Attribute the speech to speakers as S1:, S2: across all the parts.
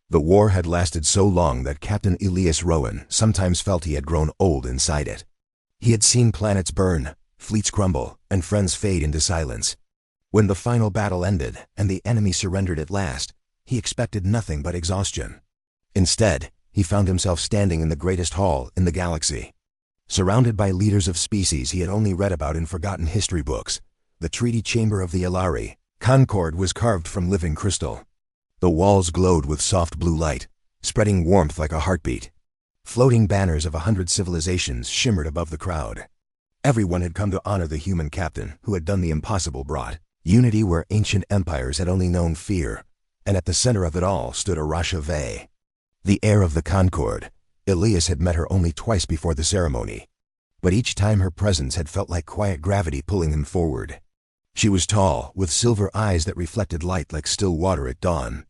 S1: The war had lasted so long that Captain Elias Rowan sometimes felt he had grown old inside it. He had seen planets burn, fleets crumble, and friends fade into silence. When the final battle ended and the enemy surrendered at last, he expected nothing but exhaustion. Instead, he found himself standing in the greatest hall in the galaxy. Surrounded by leaders of species he had only read about in forgotten history books, the treaty chamber of the Ilari, Concord, was carved from living crystal. The walls glowed with soft blue light, spreading warmth like a heartbeat. Floating banners of 100 civilizations shimmered above the crowd. Everyone had come to honor the human captain who had done the impossible, brought unity where ancient empires had only known fear, and at the center of it all stood HFY. The heir of the Concord, Elias had met her only twice before the ceremony, but each time her presence had felt like quiet gravity pulling him forward. She was tall, with silver eyes that reflected light like still water at dawn.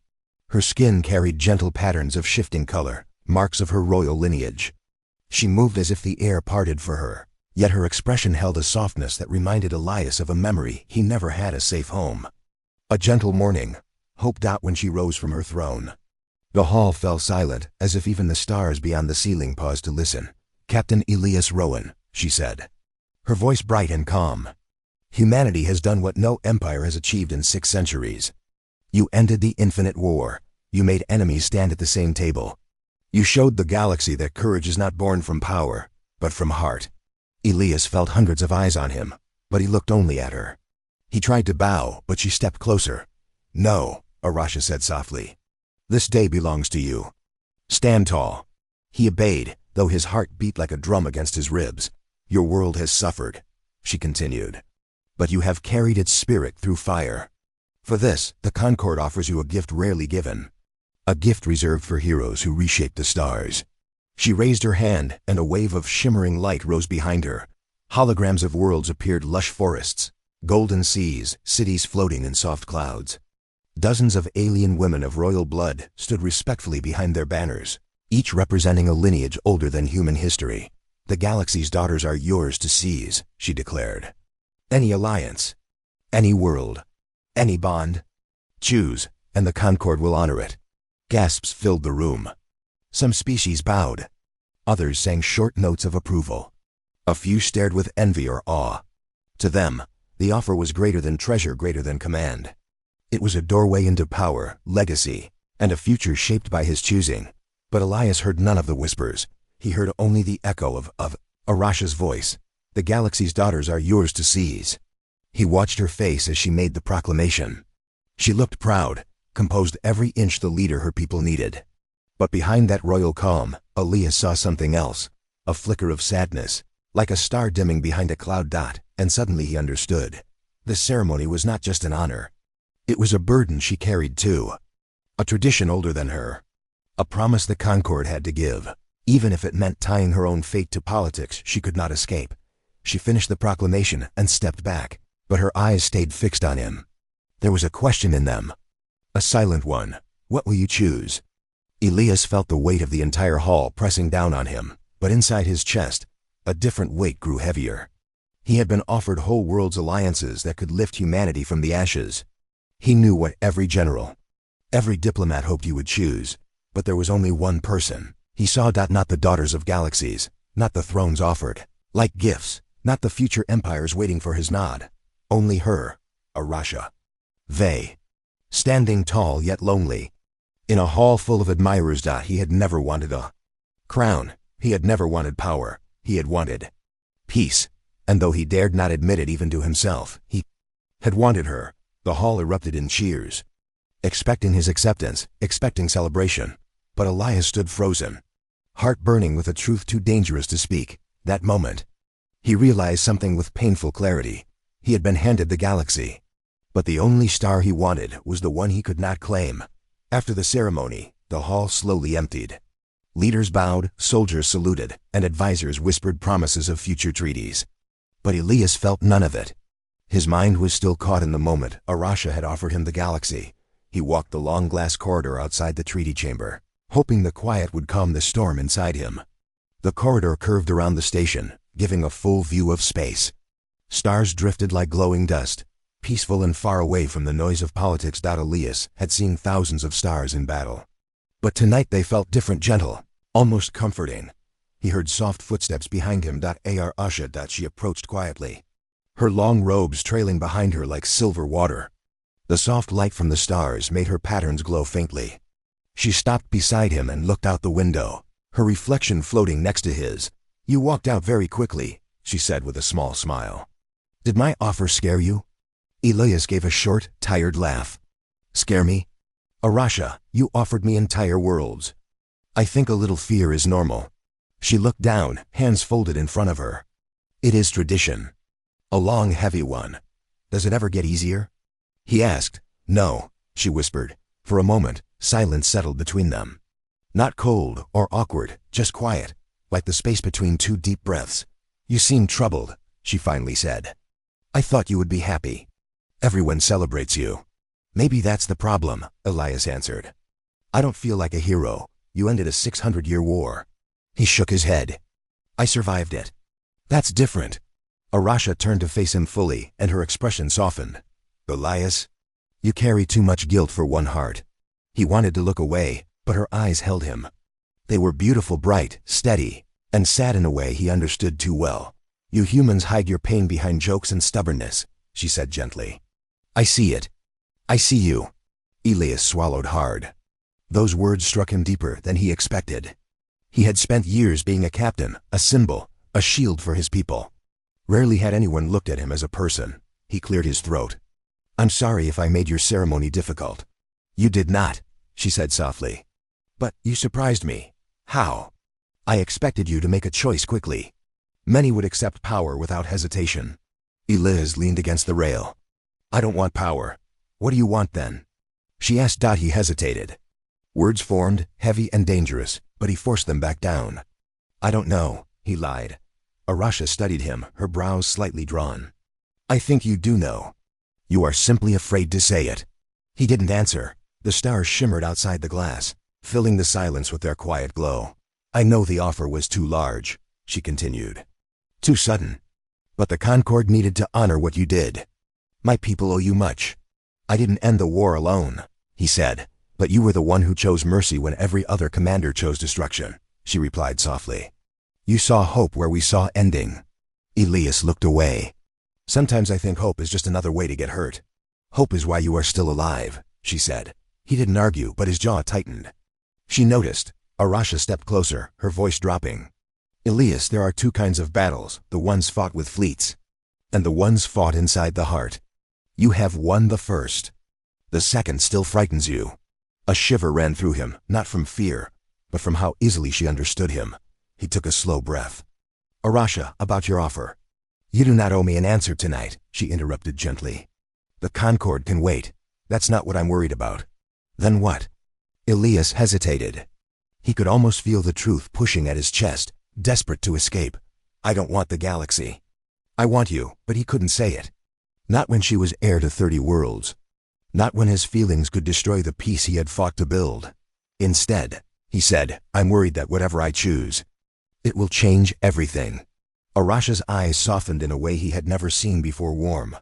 S1: Her skin carried gentle patterns of shifting color, marks of her royal lineage. She moved as if the air parted for her, yet her expression held a softness that reminded Elias of a memory he never had a safe home. A gentle morning, Hope dot when she rose from her throne. The hall fell silent, as if even the stars beyond the ceiling paused to listen. "Captain Elias Rowan," she said, her voice bright and calm. "Humanity has done what no empire has achieved in 6 centuries. You ended the infinite war. You made enemies stand at the same table. You showed the galaxy that courage is not born from power, but from heart." Elias felt hundreds of eyes on him, but he looked only at her. He tried to bow, but she stepped closer. "No," Arasha said softly. "This day belongs to you. Stand tall." He obeyed, though his heart beat like a drum against his ribs. "Your world has suffered," she continued, "but you have carried its spirit through fire. For this, the Concord offers you a gift rarely given. A gift reserved for heroes who reshape the stars." She raised her hand, and a wave of shimmering light rose behind her. Holograms of worlds appeared: lush forests, golden seas, cities floating in soft clouds. Dozens of alien women of royal blood stood respectfully behind their banners, each representing a lineage older than human history. "The galaxy's daughters are yours to seize," she declared. "Any alliance, any world, any bond. Choose, and the Concord will honor it." Gasps filled the room. Some species bowed. Others sang short notes of approval. A few stared with envy or awe. To them, the offer was greater than treasure, greater than command. It was a doorway into power, legacy, and a future shaped by his choosing. But Elias heard none of the whispers. He heard only the echo of Arasha's voice. "The galaxy's daughters are yours to seize." He watched her face as she made the proclamation. She looked proud, composed, every inch the leader her people needed. But behind that royal calm, Elias saw something else, a flicker of sadness, like a star dimming behind a cloud dot, and suddenly he understood. This ceremony was not just an honor. It was a burden she carried too. A tradition older than her. A promise the Concord had to give, even if it meant tying her own fate to politics she could not escape. She finished the proclamation and stepped back, but her eyes stayed fixed on him. There was a question in them. A silent one. "What will you choose?" Elias felt the weight of the entire hall pressing down on him, but inside his chest, a different weight grew heavier. He had been offered whole worlds alliances that could lift humanity from the ashes. He knew what every general, every diplomat hoped he would choose, but there was only one person. He saw not the daughters of galaxies, not the thrones offered, like gifts, not the future empires waiting for his nod. Only her, Arasha. They, standing tall yet lonely, in a hall full of admirers. He had never wanted a crown, he had never wanted power, he had wanted peace, and though he dared not admit it even to himself, he had wanted her. The hall erupted in cheers, expecting his acceptance, expecting celebration. But Elias stood frozen, heart burning with a truth too dangerous to speak. That moment, he realized something with painful clarity. He had been handed the galaxy, but the only star he wanted was the one he could not claim. After the ceremony, the hall slowly emptied. Leaders bowed, soldiers saluted, and advisors whispered promises of future treaties. But Elias felt none of it. His mind was still caught in the moment Arasha had offered him the galaxy. He walked the long glass corridor outside the treaty chamber, hoping the quiet would calm the storm inside him. The corridor curved around the station, giving a full view of space. Stars drifted like glowing dust, peaceful and far away from the noise of politics. Elias had seen thousands of stars in battle. But tonight they felt different, gentle, almost comforting. He heard soft footsteps behind him. Asha. She approached quietly, her long robes trailing behind her like silver water. The soft light from the stars made her patterns glow faintly. She stopped beside him and looked out the window, her reflection floating next to his. You walked out very quickly, she said with a small smile. Did my offer scare you? Elias gave a short, tired laugh. Scare me? Arasha, you offered me entire worlds. I think a little fear is normal. She looked down, hands folded in front of her. It is tradition. A long, heavy one. Does it ever get easier? He asked. No, she whispered. For a moment, silence settled between them. Not cold or awkward, just quiet, like the space between two deep breaths. You seem troubled, she finally said. I thought you would be happy. Everyone celebrates you. Maybe that's the problem, Elias answered. I don't feel like a hero. You ended a 600-year war. He shook his head. I survived it. That's different. Arasha turned to face him fully, and her expression softened. Elias, you carry too much guilt for one heart. He wanted to look away, but her eyes held him. They were beautiful, bright, steady, and sad in a way he understood too well. You humans hide your pain behind jokes and stubbornness, she said gently. I see it. I see you. Elias swallowed hard. Those words struck him deeper than he expected. He had spent years being a captain, a symbol, a shield for his people. Rarely had anyone looked at him as a person. He cleared his throat. I'm sorry if I made your ceremony difficult. You did not, she said softly. But you surprised me. How? I expected you to make a choice quickly. Many would accept power without hesitation. Elias leaned against the rail. I don't want power. What do you want then? She asked. He hesitated. Words formed, heavy and dangerous, but he forced them back down. I don't know, he lied. Arasha studied him, her brows slightly drawn. I think you do know. You are simply afraid to say it. He didn't answer. The stars shimmered outside the glass, filling the silence with their quiet glow. I know the offer was too large, she continued. Too sudden. But the Concord needed to honor what you did. My people owe you much. I didn't end the war alone, he said, but you were the one who chose mercy when every other commander chose destruction, she replied softly. You saw hope where we saw ending. Elias looked away. Sometimes I think hope is just another way to get hurt. Hope is why you are still alive, she said. He didn't argue, but his jaw tightened. She noticed. Arasha stepped closer, her voice dropping. Elias, there are two kinds of battles, the ones fought with fleets, and the ones fought inside the heart. You have won the first. The second still frightens you. A shiver ran through him, not from fear, but from how easily she understood him. He took a slow breath. Arasha, about your offer. You do not owe me an answer tonight, she interrupted gently. The Concord can wait. That's not what I'm worried about. Then what? Elias hesitated. He could almost feel the truth pushing at his chest, desperate to escape. I don't want the galaxy. I want you, but he couldn't say it. Not when she was heir to 30 worlds. Not when his feelings could destroy the peace he had fought to build. Instead, he said, I'm worried that whatever I choose, it will change everything. Arasha's eyes softened in a way he had never seen before, warm.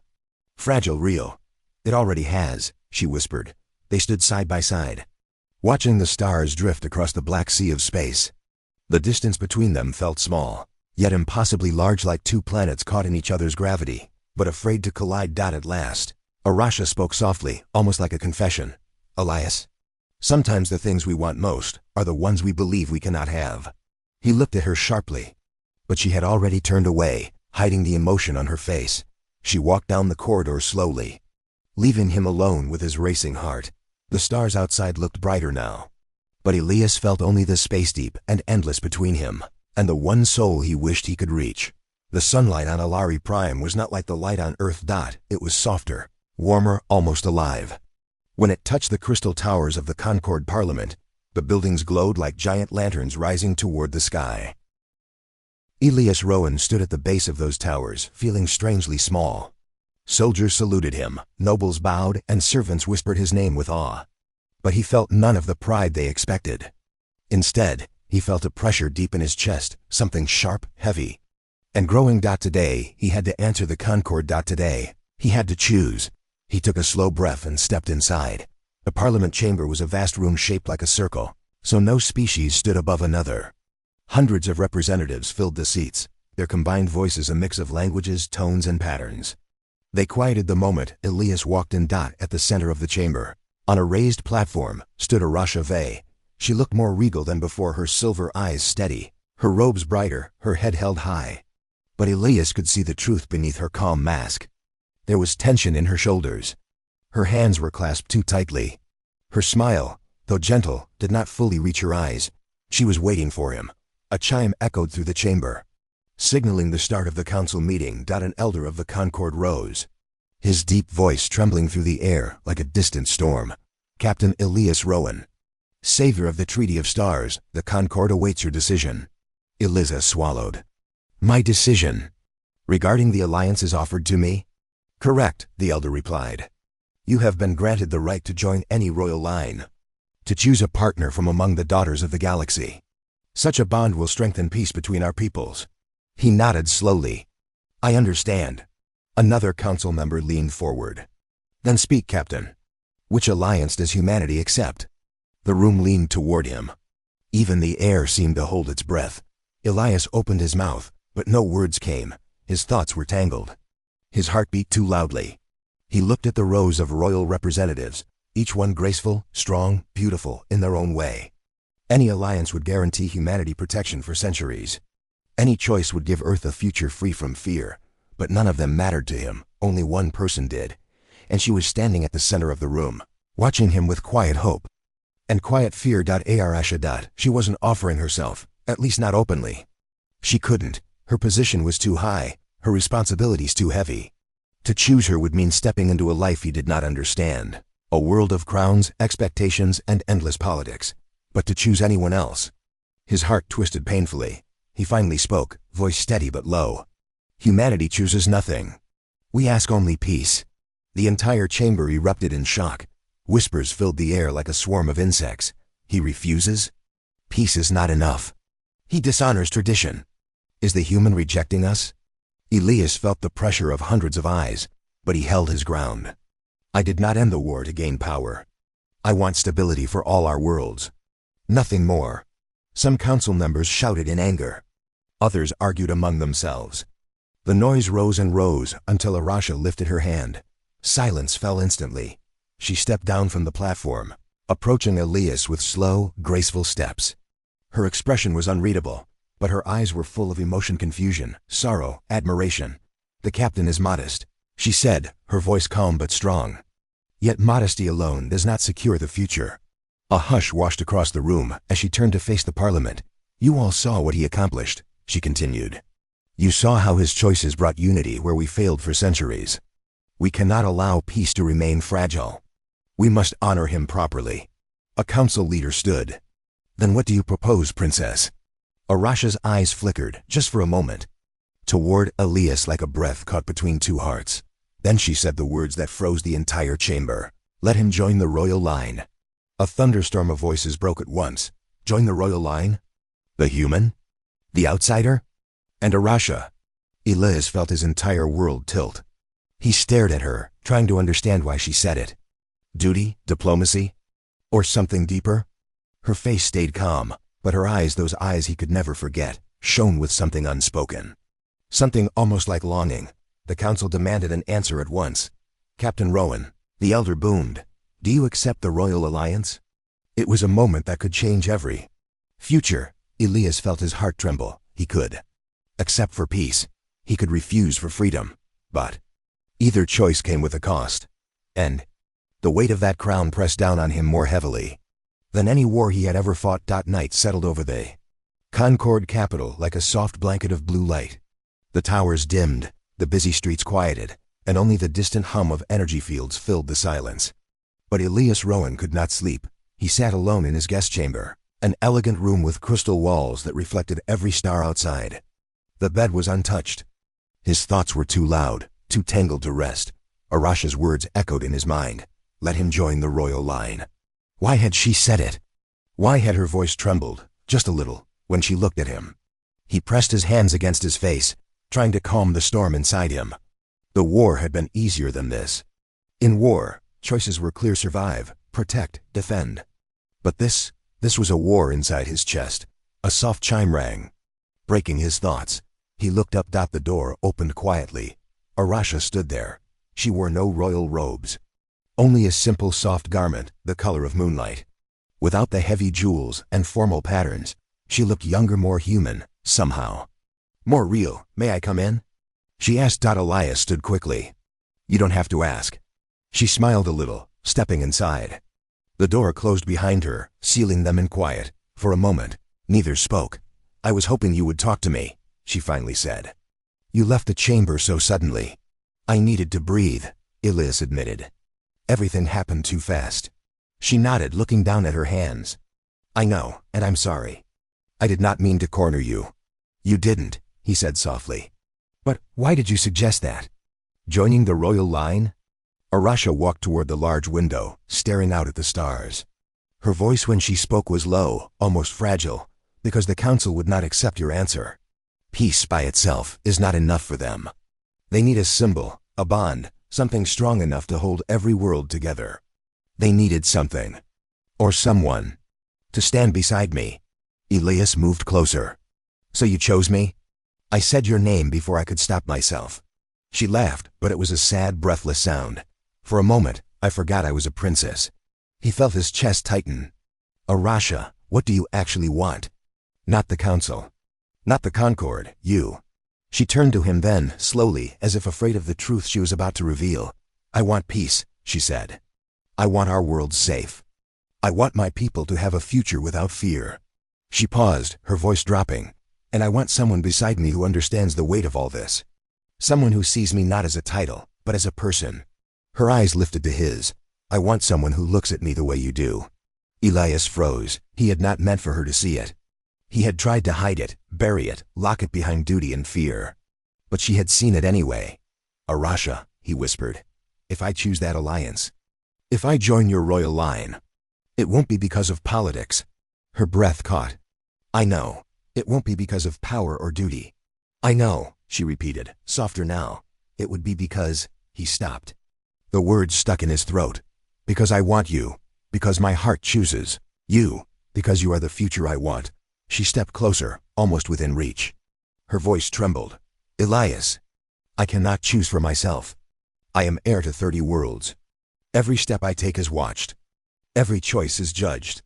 S1: Fragile, real. It already has, she whispered. They stood side by side, watching the stars drift across the black sea of space. The distance between them felt small, yet impossibly large, like two planets caught in each other's gravity, but afraid to collide. At last, Arasha spoke softly, almost like a confession. Elias, sometimes the things we want most are the ones we believe we cannot have. He looked at her sharply, but she had already turned away, hiding the emotion on her face. She walked down the corridor slowly, leaving him alone with his racing heart. The stars outside looked brighter now, but Elias felt only the space deep and endless between him and the one soul he wished he could reach. The sunlight on Alari Prime was not like the light on Earth. It was softer, warmer, almost alive. When it touched the crystal towers of the Concord Parliament, the buildings glowed like giant lanterns rising toward the sky. Elias Rowan stood at the base of those towers, feeling strangely small. Soldiers saluted him, nobles bowed, and servants whispered his name with awe. But he felt none of the pride they expected. Instead, he felt a pressure deep in his chest, something sharp, heavy, and growing. Today, he had to answer the Concord. Today, he had to choose. He took a slow breath and stepped inside. The Parliament chamber was a vast room shaped like a circle, So no species stood above another. Hundreds of representatives filled the seats, their combined voices a mix of languages, tones, and patterns. They quieted the moment Elias walked in. At the center of the chamber, on a raised platform, stood HFY. She looked more regal than before, her silver eyes steady, her robes brighter, her head held high. But Elias could see the truth beneath her calm mask. There was tension in her shoulders. Her hands were clasped too tightly. Her smile, though gentle, did not fully reach her eyes. She was waiting for him. A chime echoed through the chamber, signaling the start of the council meeting. An elder of the Concord rose, his deep voice trembling through the air like a distant storm. Captain Elias Rowan, savior of the Treaty of Stars, the Concord awaits your decision. Eliza swallowed. My decision? Regarding the alliances offered to me? Correct, the elder replied. You have been granted the right to join any royal line, to choose a partner from among the daughters of the galaxy. Such a bond will strengthen peace between our peoples. He nodded slowly. I understand. Another council member leaned forward. Then speak, Captain. Which alliance does humanity accept? The room leaned toward him. Even the air seemed to hold its breath. Elias opened his mouth, but no words came. His thoughts were tangled. His heart beat too loudly. He looked at the rows of royal representatives, each one graceful, strong, beautiful in their own way. Any alliance would guarantee humanity protection for centuries. Any choice would give Earth a future free from fear. But none of them mattered to him. Only one person did. And she was standing at the center of the room, watching him with quiet hope and quiet fear. Arasha. She wasn't offering herself, at least not openly. She couldn't. Her position was too high, her responsibilities too heavy. To choose her would mean stepping into a life he did not understand, a world of crowns, expectations, and endless politics. But to choose anyone else. His heart twisted painfully. He finally spoke, voice steady but low. Humanity chooses nothing. We ask only peace. The entire chamber erupted in shock. Whispers filled the air like a swarm of insects. He refuses? Peace is not enough. He dishonors tradition. Is the human rejecting us? Elias felt the pressure of hundreds of eyes, but he held his ground. I did not end the war to gain power. I want stability for all our worlds. Nothing more. Some council members shouted in anger. Others argued among themselves. The noise rose and rose until Arasha lifted her hand. Silence fell instantly. She stepped down from the platform, approaching Elias with slow, graceful steps. Her expression was unreadable, but her eyes were full of emotion, confusion, sorrow, admiration. The captain is modest, she said, her voice calm but strong. Yet modesty alone does not secure the future. A hush washed across the room as she turned to face the parliament. You all saw what he accomplished, she continued. You saw how his choices brought unity where we failed for centuries. We cannot allow peace to remain fragile. We must honor him properly. A council leader stood. Then what do you propose, princess? Arasha's eyes flickered, just for a moment, toward Elias like a breath caught between two hearts. Then she said the words that froze the entire chamber. Let him join the royal line. A thunderstorm of voices broke at once. Join the royal line? The human? The outsider? And Arasha? Elias felt his entire world tilt. He stared at her, trying to understand why she said it. Duty? Diplomacy? Or something deeper? Her face stayed calm, but her eyes, those eyes he could never forget, shone with something unspoken. Something almost like longing. The council demanded an answer at once. Captain Rowan, the elder boomed. Do you accept the Royal Alliance? It was a moment that could change every future. Elias felt his heart tremble. He could accept for peace. He could refuse for freedom. But either choice came with a cost. And the weight of that crown pressed down on him more heavily than any war he had ever fought. Night settled over the Concord capital like a soft blanket of blue light. The towers dimmed, the busy streets quieted, and only the distant hum of energy fields filled the silence. But Elias Rowan could not sleep. He sat alone in his guest chamber, an elegant room with crystal walls that reflected every star outside. The bed was untouched. His thoughts were too loud, too tangled to rest. Arasha's words echoed in his mind. Let him join the royal line. Why had she said it? Why had her voice trembled, just a little, when she looked at him? He pressed his hands against his face, trying to calm the storm inside him. The war had been easier than this. In war, choices were clear: survive, protect, defend. But this This was a war inside his chest. A soft chime rang, breaking his thoughts. He looked up. The door opened quietly. Arasha stood there. She wore no royal robes. Only a simple soft garment, the color of moonlight. Without the heavy jewels and formal patterns, she looked younger, more human, somehow. More real. May I come in? She asked. Elias stood quickly. You don't have to ask. She smiled a little, stepping inside. The door closed behind her, sealing them in quiet. For a moment, neither spoke. I was hoping you would talk to me, she finally said. You left the chamber so suddenly. I needed to breathe, Elias admitted. Everything happened too fast. She nodded, looking down at her hands. I know, and I'm sorry. I did not mean to corner you. You didn't, he said softly. But why did you suggest that? Joining the royal line? Arasha walked toward the large window, staring out at the stars. Her voice when she spoke was low, almost fragile, because the council would not accept your answer. Peace by itself is not enough for them. They need a symbol, a bond, something strong enough to hold every world together. They needed something, or someone, to stand beside me. Elias moved closer. So you chose me? I said your name before I could stop myself. She laughed, but it was a sad, breathless sound. For a moment, I forgot I was a princess. He felt his chest tighten. Arasha, what do you actually want? Not the council. Not the Concord, you. She turned to him then, slowly, as if afraid of the truth she was about to reveal. I want peace, she said. I want our world safe. I want my people to have a future without fear. She paused, her voice dropping. And I want someone beside me who understands the weight of all this. Someone who sees me not as a title, but as a person. Her eyes lifted to his. I want someone who looks at me the way you do. Elias froze. He had not meant for her to see it. He had tried to hide it, bury it, lock it behind duty and fear. But she had seen it anyway. Arasha, he whispered, if I choose that alliance, if I join your royal line, it won't be because of politics. Her breath caught. I know. It won't be because of power or duty. I know, she repeated, softer now. It would be because, he stopped. The words stuck in his throat. Because I want you. Because my heart chooses. You. Because you are the future I want. She stepped closer, almost within reach. Her voice trembled. Elias, I cannot choose for myself. I am heir to 30 worlds. Every step I take is watched. Every choice is judged.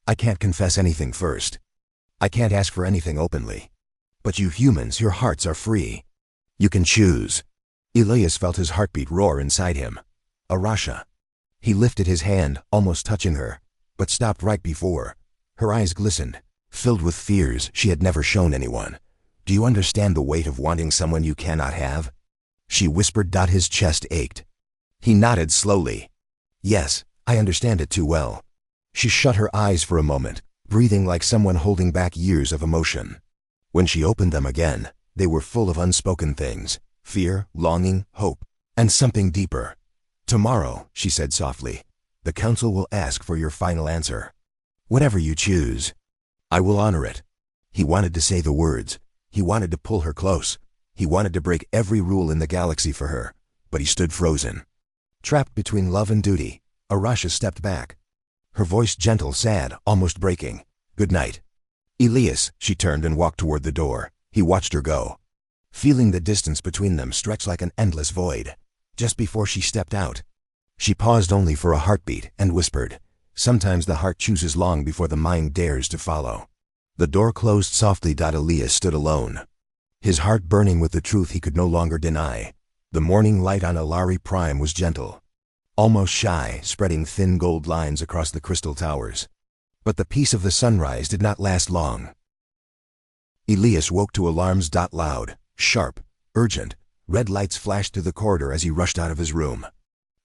S1: I can't confess anything first. I can't ask for anything openly. But you humans, your hearts are free. You can choose. Elias felt his heartbeat roar inside him. Arasha. He lifted his hand, almost touching her, but stopped right before. Her eyes glistened, filled with fears she had never shown anyone. Do you understand the weight of wanting someone you cannot have? She whispered. His chest ached. He nodded slowly. Yes, I understand it too well. She shut her eyes for a moment, breathing like someone holding back years of emotion. When she opened them again, they were full of unspoken things, fear, longing, hope, and something deeper. Tomorrow, she said softly, the council will ask for your final answer. Whatever you choose, I will honor it. He wanted to say the words. He wanted to pull her close. He wanted to break every rule in the galaxy for her, but he stood frozen. Trapped between love and duty, Arasha stepped back. Her voice gentle, sad, almost breaking. Good night. Elias, she turned and walked toward the door. He watched her go, feeling the distance between them stretch like an endless void. Just before she stepped out, she paused only for a heartbeat and whispered, sometimes the heart chooses long before the mind dares to follow. The door closed softly. Elias stood alone, his heart burning with the truth he could no longer deny. The morning light on Alari Prime was gentle, almost shy, spreading thin gold lines across the crystal towers. But the peace of the sunrise did not last long. Elias woke to alarms. Loud, sharp, urgent. Red lights flashed through the corridor as he rushed out of his room.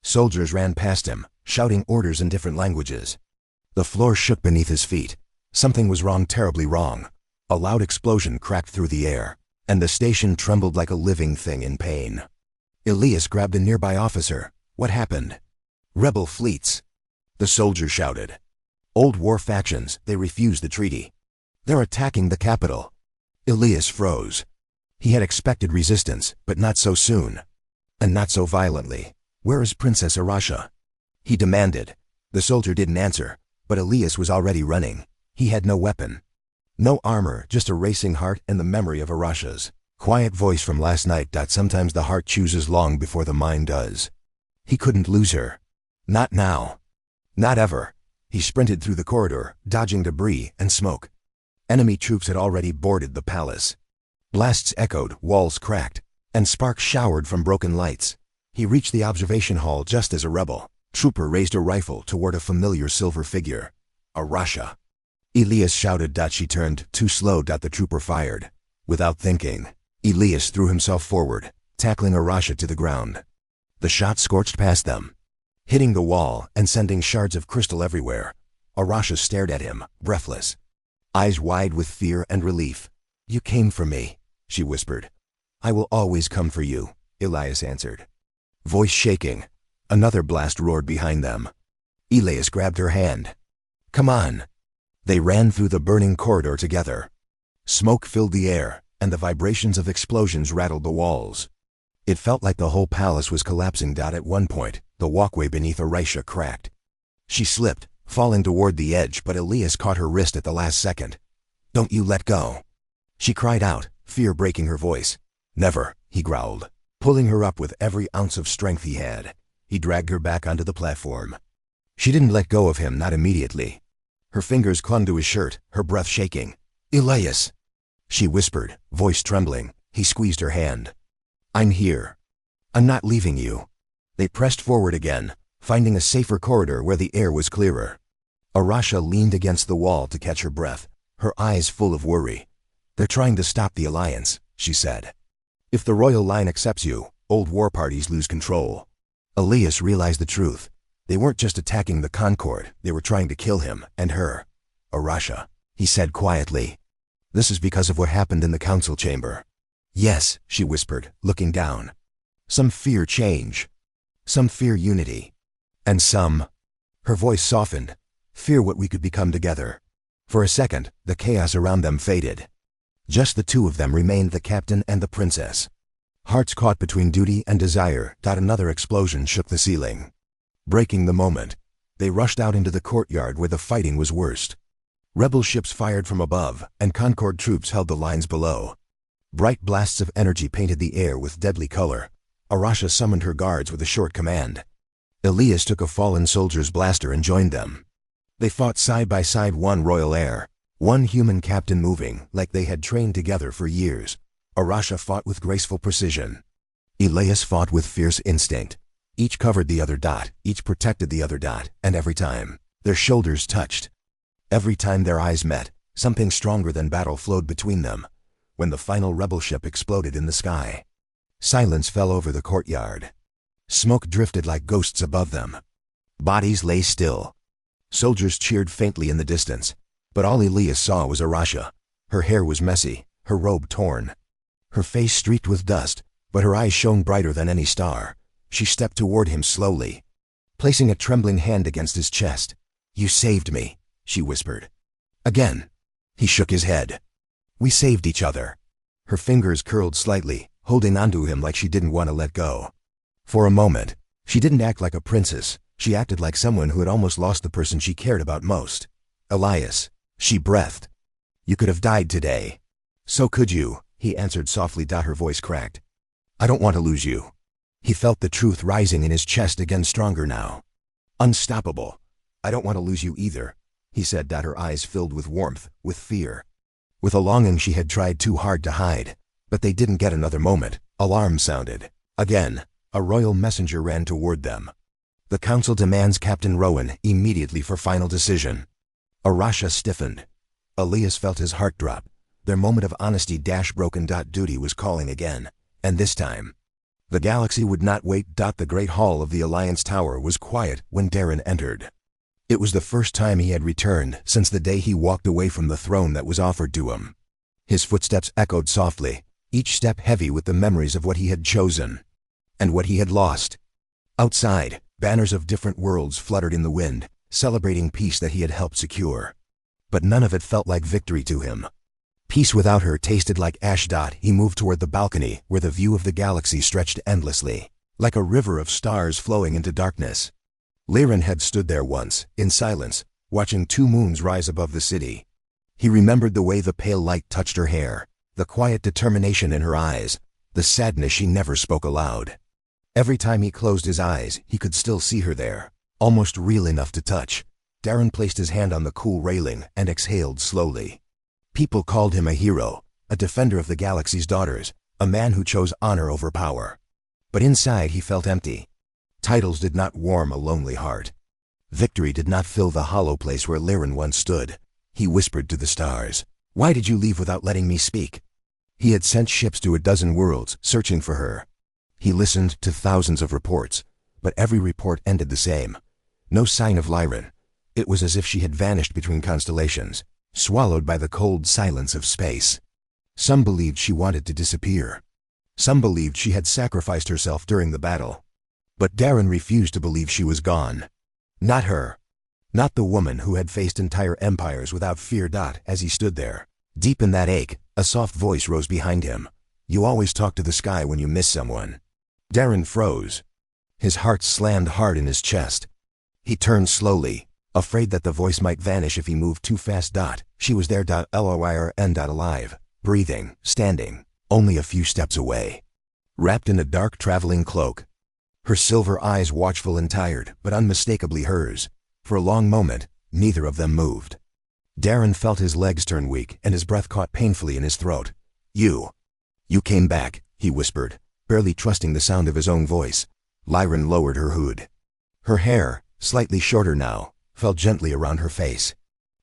S1: Soldiers ran past him, shouting orders in different languages. The floor shook beneath his feet. Something was wrong, terribly wrong. A loud explosion cracked through the air, and the station trembled like a living thing in pain. Elias grabbed a nearby officer. What happened? Rebel fleets. The soldier shouted. Old war factions, they refused the treaty. They're attacking the capital. Elias froze. He had expected resistance, but not so soon. And not so violently. Where is Princess Arasha? He demanded. The soldier didn't answer, but Elias was already running. He had no weapon. No armor, just a racing heart and the memory of Arasha's quiet voice from last night. Sometimes the heart chooses long before the mind does. He couldn't lose her. Not now. Not ever. He sprinted through the corridor, dodging debris and smoke. Enemy troops had already boarded the palace. Blasts echoed, walls cracked, and sparks showered from broken lights. He reached the observation hall just as a rebel trooper raised a rifle toward a familiar silver figure. Arasha. Elias shouted. She turned, too slow. The trooper fired. Without thinking, Elias threw himself forward, tackling Arasha to the ground. The shot scorched past them, hitting the wall and sending shards of crystal everywhere. Arasha stared at him, breathless, eyes wide with fear and relief. "You came for me," she whispered. "I will always come for you," Elias answered, voice shaking. Another blast roared behind them. Elias grabbed her hand. "Come on." They ran through the burning corridor together. Smoke filled the air, and the vibrations of explosions rattled the walls. It felt like the whole palace was collapsing. At one point, the walkway beneath Arasha cracked. She slipped, falling toward the edge, but Elias caught her wrist at the last second. "Don't you let go," she cried out, fear breaking her voice. "Never," he growled, pulling her up with every ounce of strength he had. He dragged her back onto the platform. She didn't let go of him, not immediately. Her fingers clung to his shirt, her breath shaking. "Elias," she whispered, voice trembling. He squeezed her hand. "I'm here. I'm not leaving you." They pressed forward again, finding a safer corridor where the air was clearer. Arasha leaned against the wall to catch her breath, her eyes full of worry. "They're trying to stop the alliance," she said. "If the royal line accepts you, old war parties lose control." Elias realized the truth. They weren't just attacking the Concord, they were trying to kill him and her. "Arasha," he said quietly. "This is because of what happened in the council chamber." "Yes," she whispered, looking down. "Some fear change. Some fear unity. And some—" her voice softened, "fear what we could become together." For a second, the chaos around them faded. Just the two of them remained, the captain and the princess. Hearts caught between duty and desire. Another explosion shook the ceiling. Breaking the moment, they rushed out into the courtyard where the fighting was worst. Rebel ships fired from above, and Concord troops held the lines below. Bright blasts of energy painted the air with deadly color. Arasha summoned her guards with a short command. Elias took a fallen soldier's blaster and joined them. They fought side by side, one royal heir, one human captain, moving like they had trained together for years. Arasha fought with graceful precision. Elias fought with fierce instinct. Each covered the other. Each protected the other. And every time their shoulders touched, every time their eyes met, something stronger than battle flowed between them. When the final rebel ship exploded in the sky, silence fell over the courtyard. Smoke drifted like ghosts above them. Bodies lay still. Soldiers cheered faintly in the distance, but all Elias saw was Arasha. Her hair was messy, her robe torn, her face streaked with dust, but her eyes shone brighter than any star. She stepped toward him slowly, placing a trembling hand against his chest. "You saved me," she whispered. "Again." He shook his head. "We saved each other." Her fingers curled slightly, holding onto him like she didn't want to let go. For a moment, she didn't act like a princess. She acted like someone who had almost lost the person she cared about most. "Elias," she breathed. "You could have died today." "So could you," he answered softly. Her voice cracked. "I don't want to lose you." He felt the truth rising in his chest again, stronger now. Unstoppable. "I don't want to lose you either," he said. Her eyes filled with warmth, with fear, with a longing she had tried too hard to hide. But they didn't get another moment. Alarm sounded. Again, a royal messenger ran toward them. "The council demands Captain Rowan immediately for final decision." Arasha stiffened. Elias felt his heart drop. Their moment of honesty broken. Duty was calling again. And this time, the galaxy would not wait. The great hall of the Alliance Tower was quiet when Darren entered. It was the first time he had returned since the day he walked away from the throne that was offered to him. His footsteps echoed softly, each step heavy with the memories of what he had chosen and what he had lost. Outside, banners of different worlds fluttered in the wind, celebrating peace that he had helped secure. But none of it felt like victory to him. Peace without her tasted like ash. He moved toward the balcony where the view of the galaxy stretched endlessly, like a river of stars flowing into darkness. Liren had stood there once, in silence, watching two moons rise above the city. He remembered the way the pale light touched her hair, the quiet determination in her eyes, the sadness she never spoke aloud. Every time he closed his eyes, he could still see her there, almost real enough to touch. Darren placed his hand on the cool railing and exhaled slowly. People called him a hero, a defender of the galaxy's daughters, a man who chose honor over power. But inside he felt empty. Titles did not warm a lonely heart. Victory did not fill the hollow place where Liren once stood. He whispered to the stars, "Why did you leave without letting me speak?" He had sent ships to a dozen worlds, searching for her. He listened to thousands of reports, but every report ended the same. No sign of Liren. It was as if she had vanished between constellations, swallowed by the cold silence of space. Some believed she wanted to disappear. Some believed she had sacrificed herself during the battle. But Darren refused to believe she was gone. Not her. Not the woman who had faced entire empires without fear. As he stood there, deep in that ache, a soft voice rose behind him. "You always talk to the sky when you miss someone." Darren froze. His heart slammed hard in his chest. He turned slowly, afraid that the voice might vanish if he moved too fast. She was there. Lyrn. Alive, breathing, standing, only a few steps away. Wrapped in a dark traveling cloak. Her silver eyes watchful and tired, but unmistakably hers. For a long moment, neither of them moved. Darren felt his legs turn weak and his breath caught painfully in his throat. You came back," he whispered, barely trusting the sound of his own voice. Liren lowered her hood. Her hair, slightly shorter now, fell gently around her face.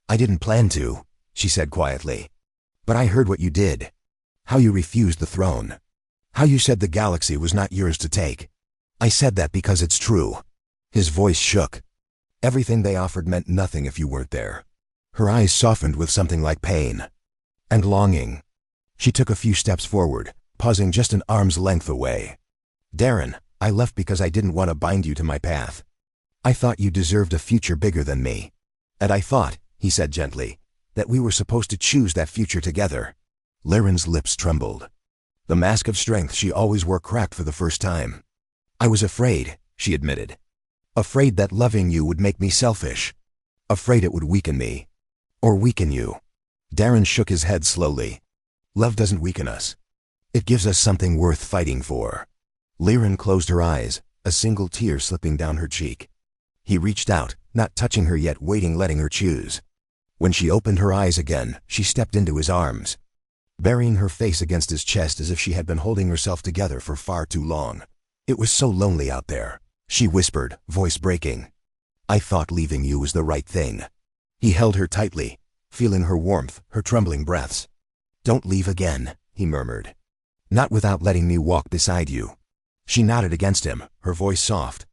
S1: "I didn't plan to," she said quietly. "But I heard what you did. How you refused the throne. How you said the galaxy was not yours to take. I said that because it's true." His voice shook. Everything they offered meant nothing if you weren't there. Her eyes softened with something like pain and longing. She took a few steps forward, pausing just an arm's length away. "Darren, I left because I didn't want to bind you to my path. I thought you deserved a future bigger than me. And I thought," he said gently, "that we were supposed to choose that future together." Liren's lips trembled. The mask of strength she always wore cracked for the first time. "I was afraid," she admitted. "Afraid that loving you would make me selfish. Afraid it would weaken me. Or weaken you." Darren shook his head slowly. "Love doesn't weaken us. It gives us something worth fighting for." Liren closed her eyes, a single tear slipping down her cheek. He reached out, not touching her yet, waiting, letting her choose. When she opened her eyes again, she stepped into his arms, burying her face against his chest as if she had been holding herself together for far too long. "It was so lonely out there," she whispered, voice breaking. "I thought leaving you was the right thing." He held her tightly, feeling her warmth, her trembling breaths. "Don't leave again," he murmured. "Not without letting me walk beside you." She nodded against him, her voice soft.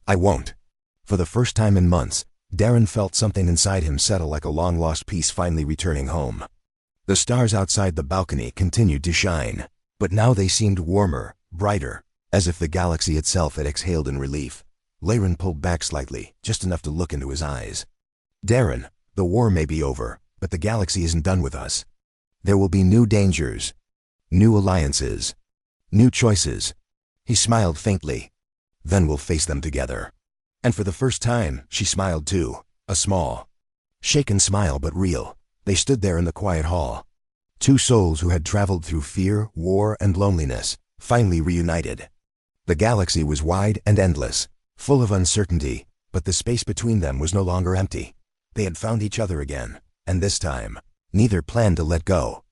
S1: "I won't." For the first time in months, Darren felt something inside him settle, like a long-lost piece finally returning home. The stars outside the balcony continued to shine, but now they seemed warmer, brighter, as if the galaxy itself had exhaled in relief. Liren pulled back slightly, just enough to look into his eyes. "Darren, the war may be over, but the galaxy isn't done with us. There will be new dangers, new alliances, new choices." He smiled faintly. "Then we'll face them together." And for the first time, she smiled too, a small, shaken smile but real. They stood there in the quiet hall. Two souls who had traveled through fear, war, and loneliness, finally reunited. The galaxy was wide and endless, full of uncertainty, but the space between them was no longer empty. They had found each other again, and this time, neither planned to let go.